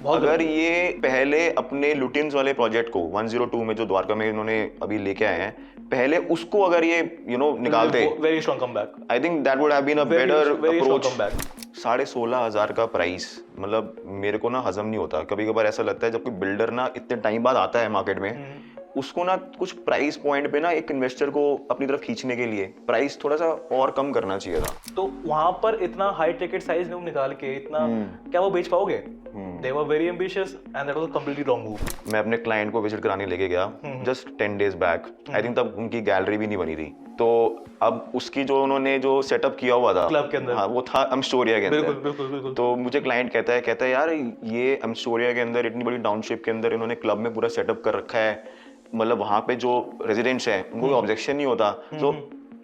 अगर ये पहले अपने लुटियंस वाले प्रोजेक्ट को 102 में जो द्वारका में इन्होंने अभी लेके आए हैं, पहले उसको अगर ये निकालते, very strong comeback, I think that would have been a better very strong approach. Comeback. 16,500 का प्राइस, मतलब मेरे को ना हजम नहीं होता। कभी कभार ऐसा लगता है जब कोई बिल्डर ना इतने टाइम बाद आता है मार्केट में, उसको ना कुछ प्राइस पॉइंट पे ना एक इन्वेस्टर को अपनी तरफ खींचने के लिए प्राइस थोड़ा सा और कम करना चाहिए था। तो वहां पर इतना हाई टिकट साइज में निकाल के इतना क्या वो बेच पाओगे? They were very ambitious and that was a completely wrong move. मैं अपने क्लाइंट को विजिट कराने लेके गया just 10 days back, I think तब उनकी गैलरी भी नहीं बनी थी। तो अब उसकी जो उन्होंने जो सेटअप किया हुआ था क्लब के अंदर, हाँ, वो था एम्स्टोरिया के अंदर। बिल्कुल बिल्कुल बिल्कुल। तो मुझे क्लाइंट कहता है यार ये एम्स्टोरिया के अंदर इतनी बड़ी टाउनशिप के अंदर इन्होंने क्लब में पूरा सेटअप कर रखा है, मतलब वहाँ पे जो रेजिडेंट्स हैं उनको ऑब्जेक्शन नहीं होता। तो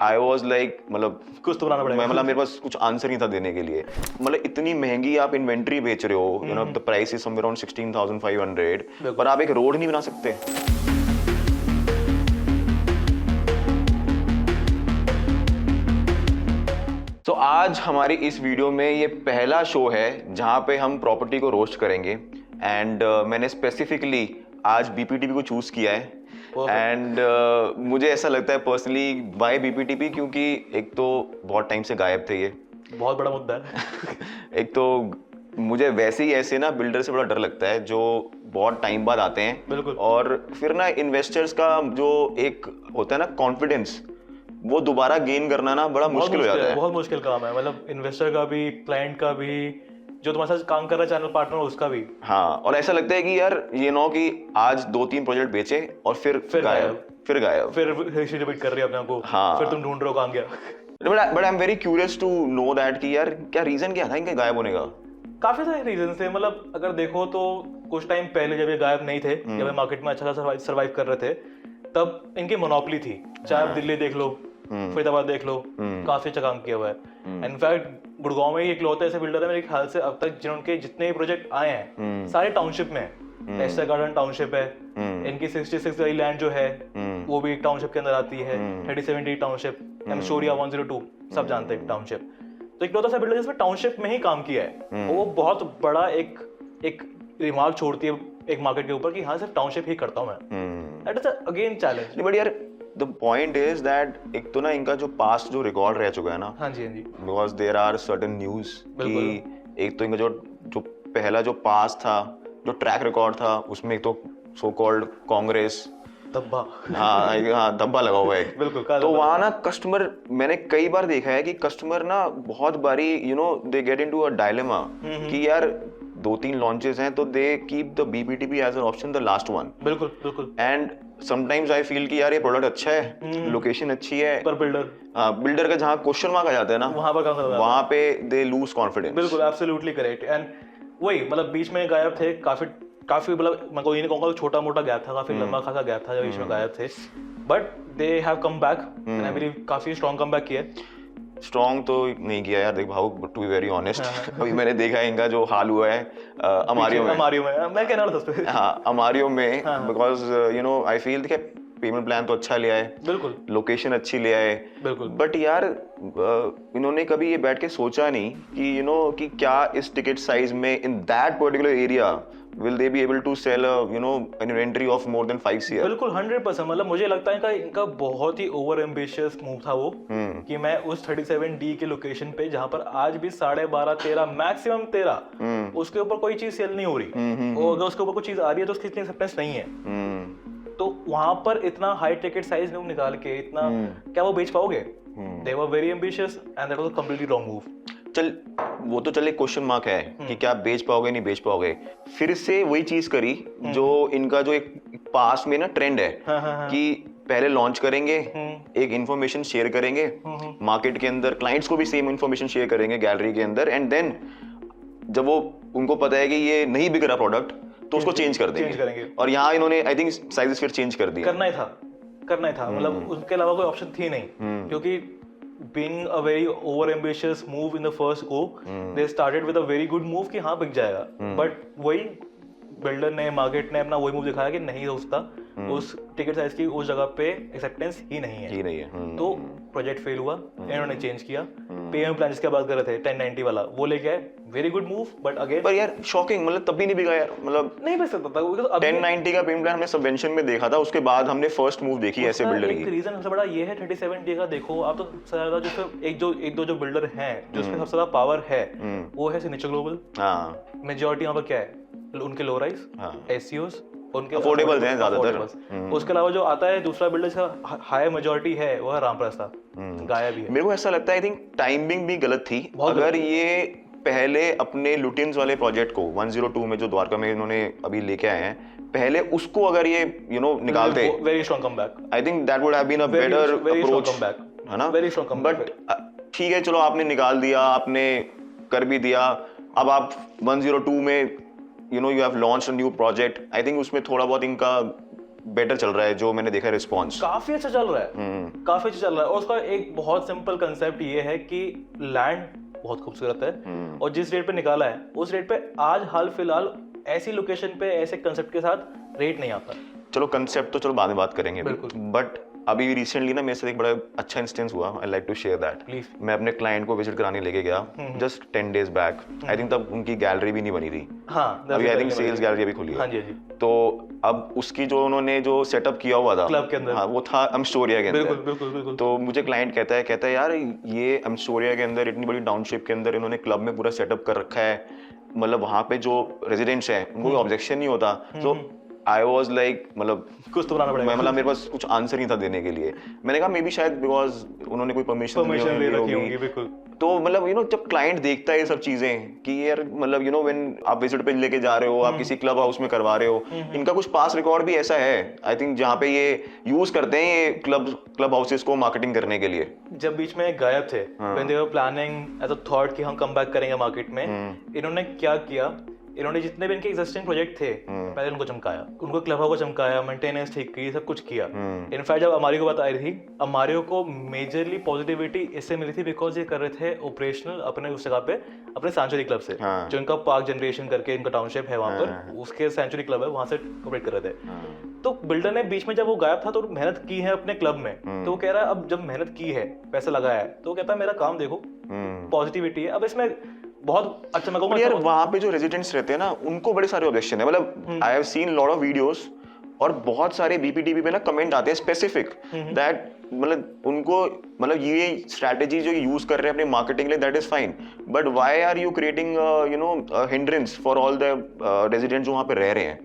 आई वॉज लाइक, मतलब कुछ तो बनाना पड़ेगा, मतलब मेरे पास कुछ आंसर नहीं था देने के लिए। मतलब इतनी महंगी आप इन्वेंट्री बेच रहे हो, the price is somewhere around 16,500, पर आप एक रोड नहीं बना सकते। तो आज हमारी इस वीडियो में ये पहला शो है जहाँ पे हम प्रॉपर्टी को रोस्ट करेंगे, एंड मैंने स्पेसिफिकली आज बीपीटीपी को चूज किया है। एंड मुझे ऐसा लगता है पर्सनली बाय बीपीटीपी, क्योंकि एक तो बहुत टाइम से गायब थे, ये बहुत बड़ा मुद्दा है। एक तो मुझे वैसे ही ऐसे ना बिल्डर से बड़ा डर लगता है जो बहुत टाइम बाद आते हैं। बिल्कुल। और फिर ना इन्वेस्टर्स का जो एक होता है ना कॉन्फिडेंस, वो दोबारा गेन करना ना बड़ा मुश्किल हो जाता है। बहुत मुश्किल काम है, मतलब इन्वेस्टर का भी, क्लाइंट का भी, जो तुम्हारे साथ काम कर रहा है चैनल पार्टनर उसका भी। हाँ, और ऐसा लगता है कि यार ये नो कि आज 2-3 प्रोजेक्ट बेचे और फिर गायब, फिर हिस्ट्री रिपीट कर रही है अपने आप को। हाँ। फिर तुम ढूंढ रहे हो काम क्या। But I am very curious to know that कि यार क्या रीजन क्या था इनके गायब होने का। काफी सारे रीजन थे, मतलब अगर देखो तो कुछ टाइम पहले जब ये गायब नहीं थे, जब ये मार्केट में अच्छा खासा सर्वाइव कर रहे थे, तब इनकी मोनोपोली थी। चाहे आप दिल्ली देख लो, फरीदाबाद देख लो, काफी अच्छा काम किया हुआ है। इनफैक्ट गुड़गांव में ही इकलौते ऐसे बिल्डर है मेरे ख्याल से अब तक जिनके जितने भी प्रोजेक्ट आए हैं सारे टाउनशिप में हैं। एस्टर गार्डन टाउनशिप है, इनकी 66 वाली लैंड जो है वो भी एक टाउनशिप के अंदर आती है। 37D टाउनशिप, एम्स्टोरिया 102 सब जानते हैं टाउनशिप। तो इकलौता सा बिल्डर जिसमें टाउनशिप में ही काम किया है, वो बहुत बड़ा एक रिमार्क छोड़ती है एक मार्केट के ऊपर कि हाँ सिर्फ टाउनशिप ही करता हूँ मैं। That is again challenge. But यार द पॉइंट इज दैट एक तो ना इनका जो पास्ट जो रिकॉर्ड रह चुका है ना, हाँ जी, because there are certain news कि एक तो इनका जो पहला जो पास था, जो ट्रैक रिकॉर्ड था, उसमें एक तो सो कॉल्ड कांग्रेस धब्बा, हाँ धब्बा लगा हुआ है। बिल्कुल। तो वहाँ ना कस्टमर, मैंने कई बार देखा है कि कस्टमर ना बहुत बारी they get into a dilemma कि यार 2-3 लॉन्चेस हैं तो they keep the BPTP as an option the last one. बिल्कुल बिल्कुल। एंड समटाइम्स आई फील कि यार ये प्रोडक्ट अच्छा है, लोकेशन अच्छी है, पर बिल्डर का जहाँ क्वेश्चन मार्क आ जाता है ना, वहाँ पे दे लूज कॉन्फिडेंस। बिल्कुल, एब्सोल्युटली करेक्ट। एंड वही मतलब बीच में गायब थे काफी मतलब मैं कोई नहीं कहूंगा छोटा मोटा गैप था, काफी लंबा खासा गैप था जब बीच में गायब थे, but they have come back and I believe काफी स्ट्रॉन्ग कम बैक किया। स्ट्रॉन्ग तो नहीं किया यार, देख भाव, टू बी वेरी ऑनेस्ट अभी मैंने देखा है इनका जो हाल हुआ है अमारियो में मैं कहना था उस पे। हाँ, अमारियो में, बिकॉज आई फील देखिए पेमेंट प्लान तो अच्छा लिया है, बिल्कुल, लोकेशन अच्छी लिया है, बिल्कुल, बट यार इन्होंने कभी ये बैठ के सोचा नहीं कि कि क्या इस टिकट साइज में in that particular area will they be able to sell an inventory of more than 5 CR? बिल्कुल 100%। मतलब मुझे लगता है इनका बहुत ही ओवर एम्बिशियस मूव था वो कि मैं उस 37D के लोकेशन पे जहां पर आज भी 12.5-13 मैक्सिमम 13 उसके ऊपर कोई चीज सेल नहीं हो रही, और अगर उसके ऊपर कोई चीज आ रही है तो उसकी इतनी एक्सेप्टेंस नहीं है, तो वहां पर इतना हाई टिकट साइज में निकाल के इतना क्या वो बेच पाओगे? They were very ambitious and that was a completely wrong move. चल वो तो चल एक क्वेश्चन मार्क है कि क्या बेच पाओगे नहीं बेच पाओगे, फिर से वही चीज करी जो इनका जो एक पास में ना ट्रेंड है कि पहले लॉन्च करेंगे, एक इंफॉर्मेशन शेयर करेंगे मार्केट के अंदर, क्लाइंट्स को भी सेम इंफॉर्मेशन शेयर करेंगे गैलरी के अंदर, एंड देन जब वो उनको पता है कि ये नहीं बिक रहा प्रोडक्ट तो उसको चेंज कर देंगे। और यहाँ इन्होंने आई थिंक साइजेस फिर चेंज कर दिया। करना ही था मतलब उसके अलावा कोई ऑप्शन थी नहीं, क्योंकि being a very over ambitious move in the first go, they started with a very good move कि हाँ बिक जाएगा, but वही बिल्डर ने, मार्केट ने अपना वही मूव दिखाया कि नहीं हो सकता, उस टिकट साइज की उस जगह पे एक्सेप्टेंस ही नहीं है। तो प्रोजेक्ट फेल हुआ, इन्होंने चेंज किया। पेमेंट प्लान जिसकी बात कर रहे थे 1090 वाला, वो लेके आए, very good move, but again पर यार शॉकिंग, मतलब तब भी नहीं बिका यार, मतलब नहीं बिक सकता था। 1090 का पेमेंट प्लान हमने सबवेंशन में देखा था, उसके बाद हमने फर्स्ट मूव देखी ऐसे बिल्डर की। रीजन सबसे बड़ा ये है 3070 का। देखो आप तो सबसे ज्यादा जो एक दो जो बिल्डर हैं जो उसमें सबसे ज्यादा पावर है वो है सिग्नेचर ग्लोबल। हाँ, मेजॉरिटी यहाँ पर क्या है, उनके लो राइज एससीओस, उनके अफोर्डेबल हैं ज्यादातर। उसके अलावा जो आता है दूसरा बिल्डर जिसका हाई मेजॉरिटी है वो है रामप्रस्थ, गाया भी है। मेरे को ऐसा लगता है आई थिंक टाइमिंग भी गलत थी। अगर ये पहले अपने लुटियंस वाले प्रोजेक्ट को 102 में जो द्वारका में इन्होंने अभी लेके आए हैं, पहले उसको अगर ये निकालते, very strong comeback, I think that would have been a better approach, है ना, वेरी स्ट्रांग कमबैक। बट ठीक है, चलो आपने निकाल दिया, आपने कर भी दिया, अब आप 102 में you have launched a new project. I think उसमें थोड़ा बहुत इनका बेटर चल रहा है, जो मैंने देखा रिस्पॉन्स काफी अच्छा चल रहा है, काफी अच्छा चल रहा है। और उसका एक बहुत सिंपल कंसेप्ट ये है कि लैंड बहुत खूबसूरत है और जिस रेट पे निकाला है उस रेट पे आज हाल फिलहाल ऐसी लोकेशन पे ऐसे कंसेप्ट के साथ रेट नहीं आता। चलो कंसेप्ट तो चलो बाद में बात करेंगे, बट अभी रिसेंटली ना मेरे साथ एक बड़ा अच्छा इंस्टेंस हुआ, I like to share that. Please. मैं अपने क्लाइंट को विजिट कराने लेके गया just 10 days back. I think तब उनकी गैलरी भी नहीं बनी थी। हाँ, अभी आई थिंक सेल्स गैलरी अभी खुली है। हाँ जी, हाँ जी। तो अब उसकी जो उन्होंने जो सेटअप किया हुआ था क्लब के अंदर, हाँ, वो था एम्स्टोरिया के अंदर। बिल्कुल बिल्कुल बिल्कुल। तो मुझे क्लाइंट कहता है यार ये एम्स्टोरिया के अंदर इतनी बड़ी टाउनशिप के अंदर इन्होंने क्लब में पूरा सेटअप कर रखा है, मतलब वहाँ पे जो रेजिडेंट्स हैं उनको कोई ऑब्जेक्शन नहीं होता। तो आई वॉज लाइक, मतलब कुछ तो बनाना पड़ेगा, मतलब मेरे पास कुछ आंसर नहीं था देने के लिए। मैंने कहा मे बी शायद बिकॉज उन्होंने कोई परमिशन ले रखी होगी। बिल्कुल। तो मतलब जब क्लाइंट देखता है ये सब चीजें कि यार मतलब व्हेन आप विजिट पे लेके जा रहे हो, आप किसी क्लब हाउस में करवा रहे हो, इनका कुछ पास रिकॉर्ड भी ऐसा है आई थिंक जहाँ पे ये यूज करते हैं ये क्लब हाउसेस को मार्केटिंग करने के लिए। जब बीच में गायब थे, when they were planning as a thought कि हम कम बैक करेंगे मार्केट में, इन्होंने क्या किया, इन्होंने जितने भी इनके एग्जिस्टिंग प्रोजेक्ट थे पहले उनको चमकाया, उनको क्लब हाउस को चमकाया, मेंटेनेंस ठीक की, सब कुछ किया। इनफैक्ट जब अमारियो की बात आई थी, अमारियो को मेजरली पॉजिटिविटी इससे मिली थी बिकॉज ये कर रहे थे ऑपरेशनल अपने उस जगह पे अपने सेंचुरी क्लब से, जो इनका पार्क जनरेशन करके इनका टाउनशिप है वहां पर, उसके सेंचुरी क्लब है वहां से ऑपरेट कर रहे थे। तो बिल्डर ने बीच में जब वो गायब था तो मेहनत की है अपने क्लब में, तो वो कह रहा है अब जब मेहनत की है, पैसा लगाया है, तो वो कहता है मेरा काम देखो, पॉजिटिविटी है। अब इसमें बहुत अच्छा मैं कहूँगा यार वहाँ पे जो रेजिडेंट्स रहते हैं ना उनको बड़े सारे ऑब्जेक्शन है, मतलब I have seen lot of videos और बहुत सारे बीपीटीवी पे ना कमेंट आते हैं स्पेसिफिक दैट मतलब उनको मतलब ये स्ट्रैटेजी जो यूज कर रहे हैं अपने मार्केटिंग के लिए that is fine, but why are you creating hindrance for all the residents जो वहाँ पे रह रहे हैं।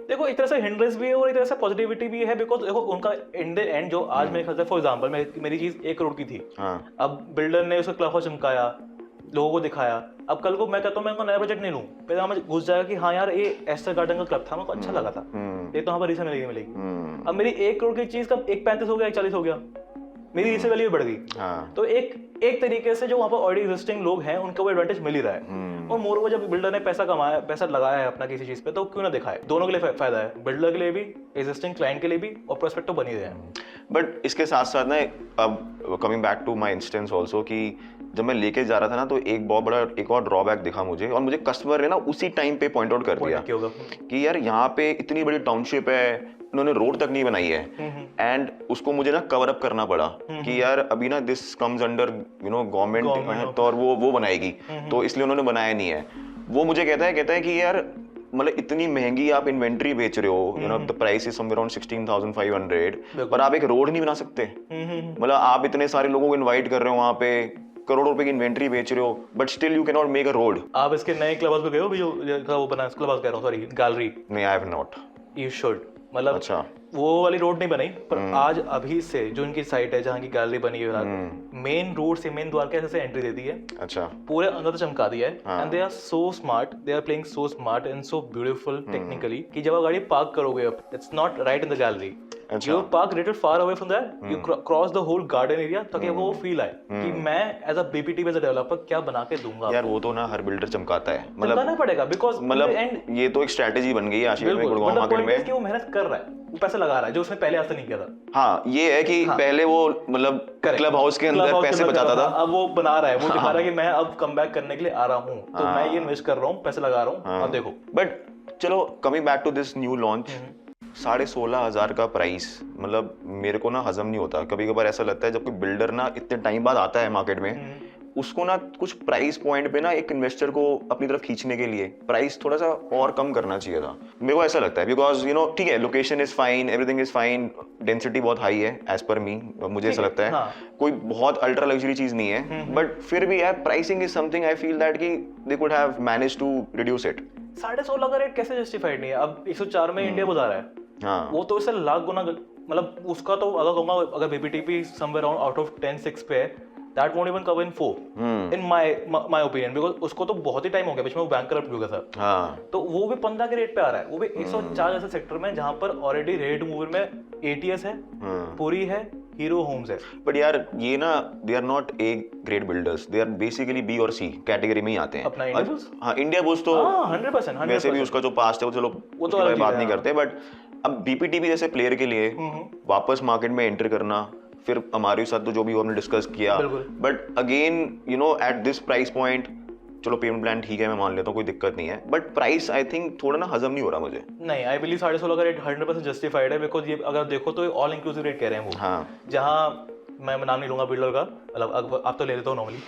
देखो एक तरह से हिंड्रेंस भी है और एक तरह से पॉजिटिविटी भी है, बिकॉज देखो उनका इन द एंड जो आज मेरे ख्याल से फॉर एग्जांपल मेरी चीज 1 करोड़ की थी, अब बिल्डर ने उसका क्लब हाउस चमकाया, लोगों को दिखाया, अब कल को मैं कहता हूँ मैं उनका नया प्रोजेक्ट नहीं लूँ, पहले मुझे घुस जाएगा कि हाँ यार ये एस्टर गार्डन का क्लब था, मेरे को अच्छा लगा था, ये तो वहाँ पर रीसेल मिलेगी। अब मेरी 1 करोड़ की चीज का 1.35 हो गया, 1.40 हो गया, मेरी रीसेल वैल्यू बढ़ गई। तो एक तरीके से जो वहाँ पर ऑलरेडी एग्जिस्टिंग लोग हैं उनको वो एडवांटेज मिल ही रहा है। और मोर ओवर जब बिल्डर ने पैसा कमाया, पैसा लगाया है अपना किसी चीज पे, तो क्यों ना दिखाए, दोनों के लिए फायदा है, बिल्डर के लिए भी, एग्जिस्टिंग क्लाइंट के लिए भी, और प्रोस्पेक्ट तो बन ही रहे हैं। बट इसके साथ साथ ना अब coming back to my instance also कि जब मैं लेके जा रहा था ना तो एक बहुत बड़ा एक और ड्रॉबैक दिखा मुझे, और मुझे कस्टमर ने ना उसी टाइम पे पॉइंट आउट कर दिया कि यार यहाँ पे इतनी बड़ी टाउनशिप है, उन्होंने रोड तक नहीं बनाई है, एंड उसको मुझे ना कवर अप करना पड़ा कि यार अभी ना दिस कम्स अंडर गवर्नमेंट, तो और वो बनाएगी, तो इसलिए उन्होंने बनाया नहीं है। वो मुझे कहता है कि यार मतलब इतनी महंगी आप इन्वेंट्री बेच रहे हो, the price is somewhere around 16,500, पर आप एक रोड नहीं बना सकते। मतलब आप इतने सारे लोगों को इनवाइट कर रहे हो, वहाँ पे करोड़ों रुपए की इन्वेंट्री बेच रहे हो, but still you can not make a road. आप इसके नए क्लब हाउस पे गए हो जो वो बना, क्लब हाउस कह रहा हूँ, सॉरी गैलरी? नहीं, I have not. You should, मतलब अच्छा वो वाली रोड नहीं बनी, पर आज अभी से जो इनकी साइट है जहाँ की गैलरी बनी है, मेन रोड से मेन द्वार के से एंट्री दे दी है, अच्छा पूरे अंदर तो चमका दिया है, and they are so smart, they are playing so smart and so beautiful technically कि जब आप गाड़ी पार्क करोगे, it's not right in the gallery, you park little far away from that, you cross the whole garden area, ताकि वो feel आए कि मैं as a BPT as a developer क्या बना के दूंगा। यार वो तो ना हर बिल्डर चमकाता है, मतलब चमकाना पड़ेगा, बिकॉज मतलब ये तो एक स्ट्रेटजी बन गई है आशिक में, गुड़गांव मार्केट में, कि वो मेहनत कर रहा है, वो पैसा लगा रहा है जो उसने पहले आज तक नहीं किया था। हाँ, ये है कि पहले वो मतलब क्लब हाउस के अंदर पैसे बचाता था, अब वो बना रहा है, वो दिखा रहा है कि मैं अब कम बैक करने के लिए आ रहा हूँ, तो मैं ये इन्वेस्ट कर रहा हूँ, पैसे लगा रहा हूँ, अब देखो। बट चलो coming back to this new launch, 16,500 का प्राइस, मतलब मेरे को ना हजम नहीं होता। कभी कभार ऐसा लगता है जब कोई बिल्डर ना इतने टाइम बाद आता है मार्केट में, उसको ना कुछ प्राइस पॉइंट पे ना एक इन्वेस्टर को अपनी तरफ खींचने के लिए प्राइस थोड़ा सा और कम करना चाहिए था, मेरे को ऐसा लगता है। बिकॉज यू नो ठीक है, location is fine, everything is fine, density बहुत हाई है एज पर मी, मुझे ऐसा लगता है। हाँ। कोई बहुत अल्ट्रा लग्जरी चीज नहीं है, बट फिर भी यार pricing is something I feel that कि they could have manage to reduce it. 16.5 का रेट कैसे जस्टिफाइड नहीं है? अब 104 में इंडिया बता रहा है, हाँ, वो तो इससे लाख गुना, मतलब उसका तो अगर कहूंगा, अगर BPTP somewhere around out of 10 6 पे है, that won't even cover in 4 in my opinion, because उसको तो बहुत ही टाइम हो गया, बीच में वो बैंकरप्ट हो गया था। हाँ, तो वो भी 15 के रेट पे आ रहा है, वो भी 104 जैसे सेक्टर में जहां पर ऑलरेडी रेट मूवर में एटीएस है, पूरी है, हीरो होम्स है। बट यार ये ना they are not a great builders, they are basically B और सी कैटेगरी में ही आते हैं। अपना इंडिया बुल्स, हाँ, इंडिया बुल्स तो 100% वैसे भी उसका जो पास्ट है वो चलो वो तो उसके बारे अलग में बात चीज़ नहीं है, करते, बट अब बीपीटीबी जैसे प्लेयर के लिए वापस मार्केट में एंटर करना, फिर हमारे साथ तो जो भी हमने डिस्कस किया, बिल्कुल। But again you know at this price point, चलो पेमेंट प्लान ठीक है, मैं मान लेता हूँ, कोई दिक्कत नहीं है, बट प्राइस आई थिंक थोड़ा ना हजम नहीं हो रहा मुझे। नहीं, आई बिलीव 16.5 का रेट 100% जस्टिफाइड है, बिकॉज ये अगर देखो तो ऑल इंक्लूसिव रेट कह रहे हैं वो। हाँ, जहाँ मैं नाम नहीं लूंगा बिल्डर का, मतलब आप तो ले लेते हो नॉर्मली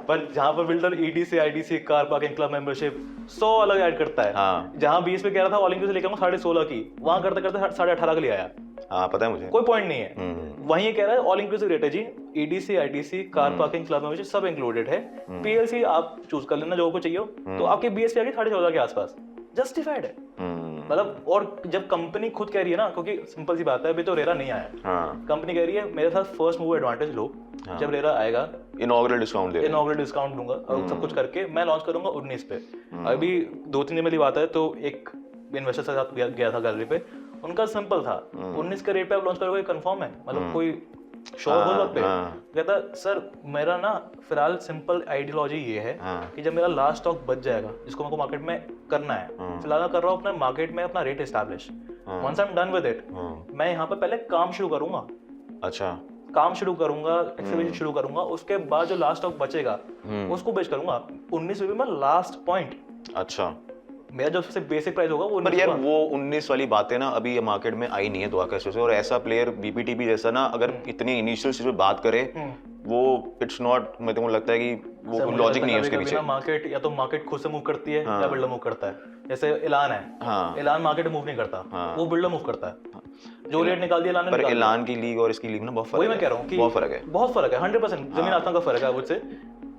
पर जहाँ पर builder EDC, IDC, car parking, club membership 100 अलग ऐड करता है। हाँ, जहाँ 20 पे कह रहा था ऑल इंक्लूसिव लेकर 16.5 की, वहाँ करते करते 18.5 का ले आया। हाँ, पता है मुझे, कोई पॉइंट नहीं है। वहीं ये कह रहा है ऑल इंक्लूसिव रेट है जी, EDC, IDC, car parking, club membership सब इंक्लूडेड है। पीएलसी आप चूज कर लेना जो को चाहिए हो, तो आपके बीएसपी आगे 14.5 के आसपास जस्टिफाइड है। मतलब और जब कंपनी खुद कह रही है ना, क्योंकि सिंपल सी बात है, अभी तो रेरा नहीं आया, हाँ, कंपनी कह रही है मेरे साथ फर्स्ट मूव एडवांटेज लो, जब रेरा आएगा इनॉग्रेट डिस्काउंट दे, इनॉग्रेट डिस्काउंट दूंगा और सब कुछ करके मैं लॉन्च करूंगा 19 पे। अभी 2-3 दिन वाली बात है, तो एक इन्वेस्टर के साथ गया था गैलरी पे, उनका सिंपल था 19 के रेट पे आप लॉन्च करोगे, कंफर्म है, मतलब कोई श्योर हो पे कहता सर मेरा ना फिलहाल सिंपल आइडियोलॉजी ये है कि जब मेरा लास्ट स्टॉक बच जाएगा जिसको मेरे को मार्केट में करना है, फिलहाल मैं कर रहा हूँ अपने मार्केट में अपना rate establish, once I am done with it मैं यहाँ पे पहले काम शुरू करूंगा। अच्छा, काम शुरू करूंगा, एक्सपेरिमेंट शुरू करूंगा, उसके बाद जो लास्ट स्टॉक बचेगा उसको बेच करूंगा 19 रुपए में लास्ट पॉइंट। अच्छा, मेरा जो सबसे बेसिक प्राइस होगा वो, पर यार वो 19 वाली बातें ना अभी मार्केट में आई नहीं है दुआ कैसे से, और ऐसा प्लेयर बीपीटीबी जैसा ना अगर इतनी इनिशियल स्टेज पे बात करे वो इट्स नॉट, मैं तो लगता है कि वो लॉजिक नहीं है उसके पीछे। मार्केट या तो मार्केट खुद से मूव करती है या बिल्डर मूव करता है। जैसे एलान है, एलान मार्केट मूव नहीं करता, वो बिल्डर मूव करता है, जो रेट निकाल दिया एलान ने। पर एलान की लीग और इसकी लीग में बहुत फर्क है, वही मैं कह रहा हूँ कि बहुत फर्क है, बहुत फर्क है, 100% जमीन आसमान का फर्क है मुझसे।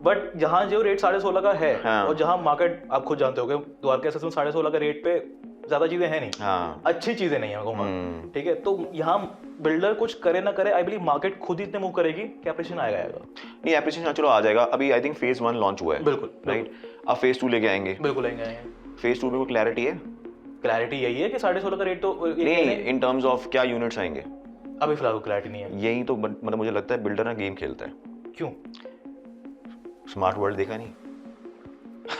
बट जहाँ जो रेट 16.5 का है और जहाँ मार्केट आप खुद जानते हो द्वारका से 16.5 का रेट पे ज्यादा चीजें हैं नहीं, अच्छी चीजें नहीं है, ठीक है। तो यहाँ बिल्डर कुछ करे ना करे, आई बिलीव मार्केट खुद ही इतने मूव करेगी कि एप्रिसिएशन आएगा। नहीं एप्रिसिएशन चलो आ जाएगा, अभी आई थिंक फेज 1 लॉन्च हुआ है, बिल्कुल राइट, अब फेज 2 लेके आएंगे, बिल्कुल आएंगे। फेज 2 में कोई क्लैरिटी है? क्लैरिटी यही है कि 16.5 का रेट तो नहीं, इन टर्म्स ऑफ क्या यूनिट्स आएंगे अभी फिलहाल क्लैरिटी नहीं है। यही तो मतलब मुझे लगता है बिल्डर ना गेम खेलता है। क्यों? स्मार्ट वर्ल्ड देखा नहीं?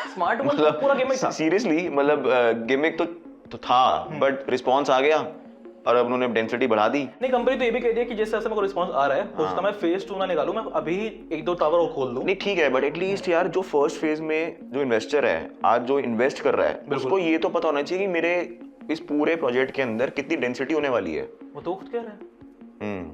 स्मार्ट वर्ल्ड पूरा गिमिक था, सीरियसली, मतलब गिमिक तो था, बट रिस्पांस आ गया और अब उन्होंने डेंसिटी बढ़ा दी। नहीं, कंपनी तो ये भी कह रही है कि जिस तरह से मेरे को रिस्पांस आ रहा है हो सकता है मैं फेज 2 ना निकालूं, मैं अभी 1-2 टावर और खोल दूं। नहीं ठीक है, बट एटलीस्ट यार जो फर्स्ट फेज में जो इन्वेस्टर है आज जो इन्वेस्ट कर रहा है उसको ये तो पता होना चाहिए कि मेरे इस पूरे प्रोजेक्ट के अंदर कितनी डेंसिटी होने वाली है। वो तो खुद कह रहा है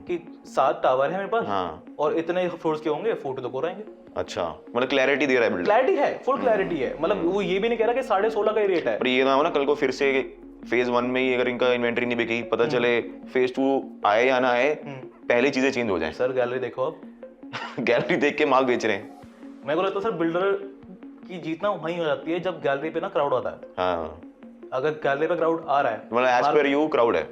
कि 7 टावर है मेरे पास और इतने फ्लोर्स के होंगे, 4 तो रहेंगे। अच्छा, मतलब क्लैरिटी दे रहा है बिल्डर, क्लैरिटी है, फुल क्लैरिटी है, मतलब वो ये भी नहीं कह रहा कि 16.5 का ही रेट है। पर ये ना हो ना कल को फिर से फेज 1 में ही अगर इनका इन्वेंटरी नहीं बिकी, पता चले फेज 2 आए या ना आए पहले चीजें चेंज हो जाए। सर गैलरी देखो आप गैलरी देख के माल बेच रहे हैं। मेरे को लगता है सर बिल्डर की जीतना वहीं हो जाती है जब गैलरी पे ना क्राउड आता है। हाँ, अगर गैलरी पे क्राउड आ रहा है, मतलब एज पर यू क्राउड है,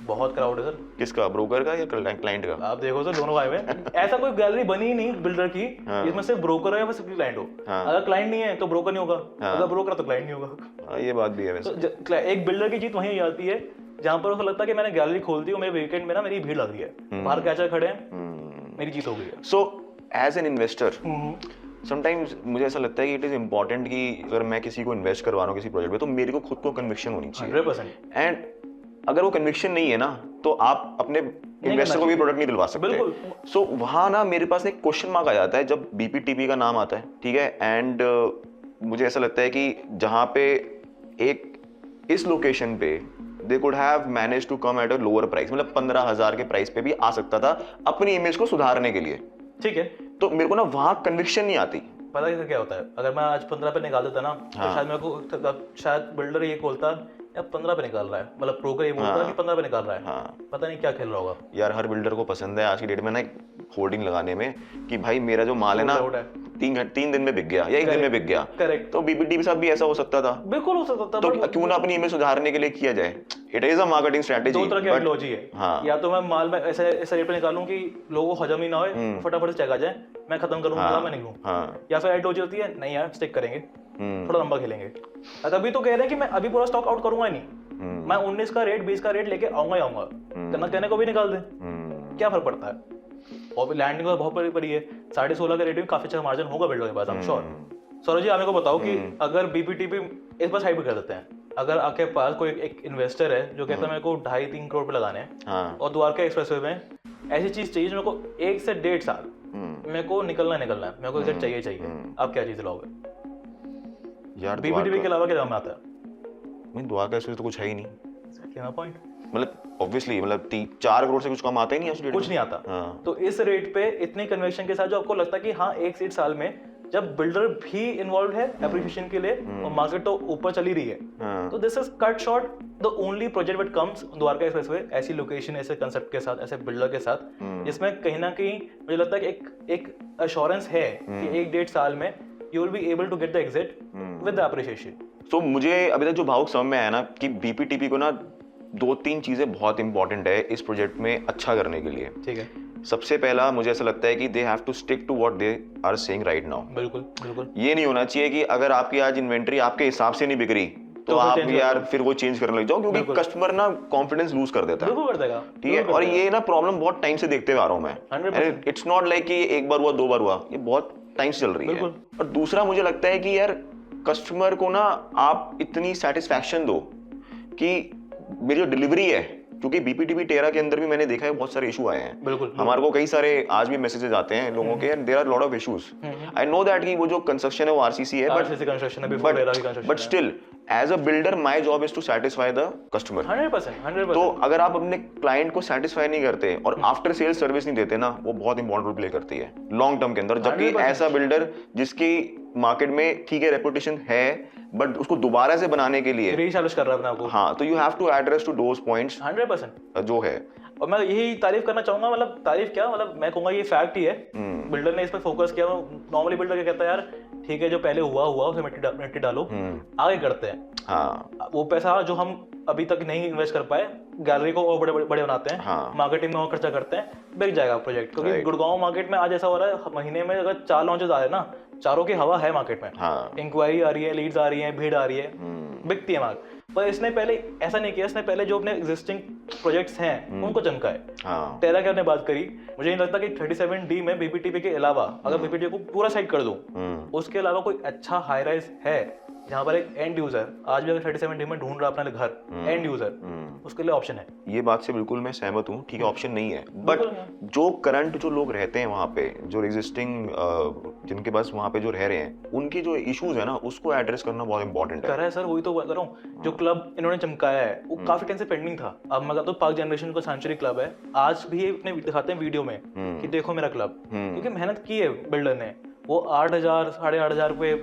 बहुत क्राउड है सर। किसका, ब्रोकर का या क्लाइंट का? आप देखो सर दोनों भाई में ऐसा कोई गैलरी बनी ही नहीं बिल्डर की इसमें सिर्फ ब्रोकर है या फिर क्लाइंट हो। अगर क्लाइंट नहीं है तो ब्रोकर नहीं होगा, अगर ब्रोकर है तो क्लाइंट नहीं होगा। ये बात भी है वैसे। तो एक बिल्डर की जीत वहीं आती है जहां पर उसको लगता है कि मैंने गैलरी खोल दी और मेरे वीकेंड में ना मेरी भीड़ लग रही है, बाहर कैचर खड़े हैं, मेरी जीत हो गई है। So as an investor sometimes मुझे ऐसा लगता है कि इट इज इम्पोर्टेंट कि अगर मैं किसी को इन्वेस्ट करवा रहा हूँ किसी प्रोजेक्ट में तो मेरे को खुद को कन्विक्शन होनी चाहिए 100%। एंड अगर वो कन्विक्शन नहीं है ना तो आप अपने इन्वेस्टर को भी प्रोडक्ट नहीं दिलवा सकते। बिल्कुल। सो वहाँ ना मेरे पास एक क्वेश्चन मार्क आ जाता है जब बीपीटीबी का नाम आता है, ठीक है, एंड मुझे ऐसा लगता है कि जहाँ पे एक इस लोकेशन पे they could have manage to come at a lower price, मतलब 15,000 के प्राइस पे भी आ सकता था अपनी इमेज को सुधारने के लिए। ठीक है, तो मेरे को ना वहां कन्विक्शन नहीं आती। पता है क्या होता है, अगर मैं आज 15 पे निकाल देता ना, तो शायद मेरे को शायद बिल्डर ये बोलता या 15 पे निकाल रहा है, मतलब ब्रोकर ये बोलता है कि 15 पे निकाल रहा है, पता नहीं क्या खेल रहा होगा यार। हर बिल्डर को पसंद है आज की डेट में ना एक होर्डिंग लगाने में कि भाई मेरा जो माल है ना 3 दिन में बिक गया या 1 दिन में बिक गया। करेक्ट। तो बीपीटी के साथ भी ऐसा हो सकता था, बिल्कुल हो सकता था। तो क्यों ना अपनी इमेज सुधारने के लिए किया जाए। It is a marketing strategy. दो तरह की आइडियोलॉजी है। या तो मैं माल में ऐसे रेट पे निकालूं कि लोगों को हजम ही ना हो, फटाफट से चेक आ जाए, मैं खत्म करूंगा, मैं निकलूं। या फिर आइडियोलॉजी होती है नहीं यार स्टिक करेंगे, थोड़ा लंबा खेलेंगे। अभी तो कह रहे हैं कि मैं अभी पूरा स्टॉक आउट करूंगा ही नहीं, मैं 19 का रेट 20 का रेट लेके आऊंगा ही आऊंगा, कहने को भी निकाल दे, क्या फर्क पड़ता है। और लैंडिंग बहुत बड़ी है, 16.5 का रेट में काफी अच्छा मार्जिन होगा बिल्डर के पास, I am sure. Saurabh ji आप मेरे को बताओ कि अगर बीपीटीपी इस बार साइड पे कर देते हैं, अगर आपके पास कोई एक इन्वेस्टर है जो कहता है मेरे को 2.5-3 करोड़ पे लगाने हैं और द्वारका एक्सप्रेसवे में ऐसी चीज चाहिए जो मेरे को 1 से 1.5 साल मेरे को निकलना है, मेरे को एग्जैक्ट चाहिए, आप क्या चीज लाओगे यार? बीपीटीपी के अलावा क्या काम आता है? नहीं, द्वारका एक्सप्रेस तो कुछ है ही नहीं। क्या पॉइंट, मतलब ऑब्वियसली मतलब 4 करोड़ से कुछ कम आता ही नहीं, कुछ नहीं आता। तो इस रेट पे इतने कन्वेक्शन के साथ जो आपको लगता है कि हाँ 1 से 1 साल में, जब बिल्डर भी इन्वॉल्व है एप्रिसिएशन के लिए और मार्केट तो ऊपर चली रही है, तो this is cut short the only project which comes Dwarka expressway, ऐसी लोकेशन, ऐसे कंसेप्ट के साथ, ऐसे बिल्डर के साथ, जिसमें कहीं ना कहीं मुझे लगता है कि एक एश्योरेंस है कि 1-1.5 साल में you will be able to get the exit with the appreciation. So मुझे अभी तक जो भावुक समझ में आया ना कि बीपीटीपी को ना 2-3 चीजें बहुत इंपॉर्टेंट है इस प्रोजेक्ट में अच्छा करने के लिए। ठीक है। सबसे पहला मुझे ऐसा लगता है कि they have to stick to what they are saying right now. बिल्कुल। ये नहीं होना चाहिए कि अगर आपकी आज इन्वेंट्री आपके हिसाब से नहीं बिक रही तो आप यार फिर वो चेंज करने लग जाओ, क्योंकि कस्टमर ना कॉन्फिडेंस लूज कर देता है। ठीक है, और ये ना प्रॉब्लम बहुत टाइम से देखते हुए आ रहा हूं मैं। इट्स नॉट लाइक कि एक बार हुआ 2 बार हुआ, ये बहुत टाइम से चल रही है। और दूसरा मुझे लगता है कि यार कस्टमर को ना आप इतनी सेटिस्फैक्शन दो कि मेरी जो डिलीवरी है, क्योंकि बीपीटीपी टेरा के अंदर भी मैंने देखा है बहुत सारे इशू आए हैं। बिल्कुल। हमारे को कई सारे आज भी मैसेजेस आते हैं लोगों के, there are lot of issues. I know that कि वो जो कंस्ट्रक्शन है वो आरसीसी है, but still as a builder my job is to satisfy the customer. 100%। तो अगर आप अपने क्लाइंट को सैटिस्फाई नहीं करते और आफ्टर सेल सर्विस नहीं देते ना, वो बहुत इंपॉर्टेंट रोल प्ले करती है लॉन्ग टर्म के अंदर। जबकि ऐसा बिल्डर जिसकी मार्केट में ठीक है रेपुटेशन है, बट उसको दोबारा से बनाने के लिए रीएस्टैब्लिश कर रहा है अपने आप को, हाँ, तो you have to address to those points 100% जो है। और मैं यही तारीफ करना चाहूंगा, मतलब तारीफ क्या, मतलब मैं कहूंगा ये फैक्ट ही है, बिल्डर ने इस पर फोकस किया। नॉर्मली बिल्डर क्या कहता है, यार ठीक है जो पहले हुआ उसे मिट्टी डालो, आगे करते हैं। हाँ, वो पैसा जो हम अभी तक नहीं इन्वेस्ट कर पाए, गैलरी को और बड़े बनाते हैं, मार्केटिंग में और खर्चा करते हैं, बिक जाएगा प्रोजेक्ट। क्योंकि गुड़गांव मार्केट में आज ऐसा हो रहा है, महीने में अगर 4 लॉन्चेस आ रहे हैं ना, चारों की हवा है मार्केट में। इंक्वायरी आ रही है, लीड्स आ रही है, भीड़ आ रही है, बिकती है मार्केट। पर इसने पहले ऐसा नहीं किया, इसने पहले जो अपने एग्जिस्टिंग प्रोजेक्ट्स हैं उनको चमका है। टेरा की आपने बात करी, मुझे नहीं लगता कि 37D में बीपीटीपी के अलावा, अगर बीपीटीपी को पूरा साइड कर दूं, उसके अलावा कोई अच्छा हाई राइज है जहां पर एक एंड यूजर आज भी अगर 37D में ढूंढ रहा अपना घर, एंड यूजर, उसके लिए ऑप्शन है। ये बात से बिल्कुल मैं सहमत हूँ। ठीक है, ऑप्शन नहीं है, बट जो करंट जो लोग रहते हैं वहाँ पे, जो एग्जिस्टिंग जिनके पास वहाँ पे जो रह रहे हैं, उनके जो इश्यूज है ना, उसको एड्रेस करना बहुत इंपॉर्टेंट है। कर रहा है सर, वही तो कर रहा हूँ। जो क्लब इन्होंने चमकाया है वो काफी टाइम से पेंडिंग था। अब मैं कहता हूँ पार्क जनरेशन का सेंचुरी क्लब है, आज भी अपने दिखाते हैं वीडियो में कि देखो मेरा क्लब, क्योंकि मेहनत की है बिल्डर ने। वो 8,000 8,500 रुपए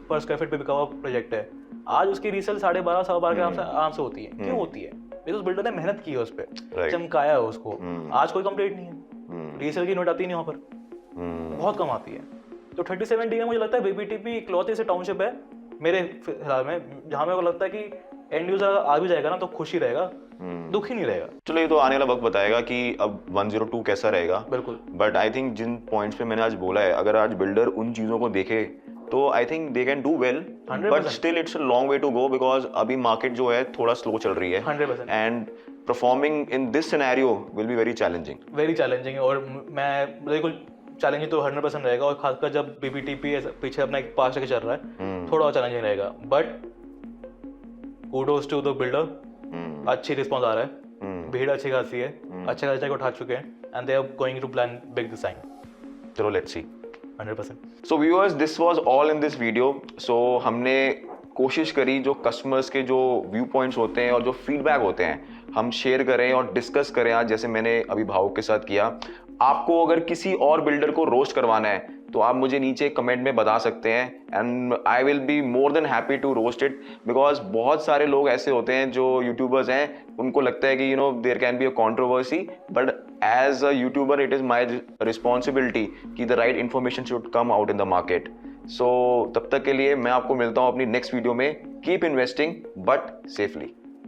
पर स्क्वायर फीट पे बिका हुआ प्रोजेक्ट है, आज उसकी रीसेल 12.5 12 के आराम से होती है। क्यों होती है? बिकॉज बिल्डर ने मेहनत की है उस पर, चमकाया है उसको। आज कोई कंप्लीट नहीं है, रीसेल की नोट आती नहीं वहां पर, बहुत कम आती है। तो 37D में मुझे लगता है बीपीटीपी इकलौती से टाउनशिप है मेरे फिलहाल में, जहां मेरे को लगता है कि एंड यूजर आ भी जाएगा ना तो खुश ही रहेगा, दुख ही नहीं रहेगा। चलो ये तो आने वाला वक्त बताएगा कि अब 102 कैसा रहेगा। बिल्कुल। बट आई थिंक जिन पॉइंट्स पे मैंने आज बोला है, अगर आज बिल्डर उन चीजों को देखे तो I think they can do well, but still it's a long way to go, because अभी मार्केट जो है थोड़ा स्लो चल रही है 100%, and performing in this scenario will be very challenging. और मैं बिल्कुल चैलेंजिंग तो 100% रहेगा, और खासकर जब बीपीटीपी पीछे अपना एक पास लेके चल रहा है, थोड़ा और चैलेंजिंग रहेगा। But kudos to the builder, अच्छी रिस्पॉन्स आ रहा है, भीड़ अच्छी खासी है, अच्छे खर्चे को उठा चुके हैं, and they are going to plan big this time. चलो let's see. 100%। So viewers, this was all in this video. So हमने कोशिश करी जो कस्टमर्स के जो व्यू पॉइंट्स होते हैं और जो फीडबैक होते हैं हम शेयर करें और डिस्कस करें, आज जैसे मैंने अभी भावुक के साथ किया। आपको अगर किसी और बिल्डर को रोस्ट करवाना है तो आप मुझे नीचे कमेंट में बता सकते हैं, and I will be more than happy to roast it, because बहुत सारे लोग ऐसे होते हैं जो यूट्यूबर्स हैं, उनको लगता है कि there can be a controversy, but as a YouTuber it is my responsibility कि the right information should come out in the market. So तब तक के लिए मैं आपको मिलता हूँ अपनी नेक्स्ट वीडियो में। Keep investing but safely.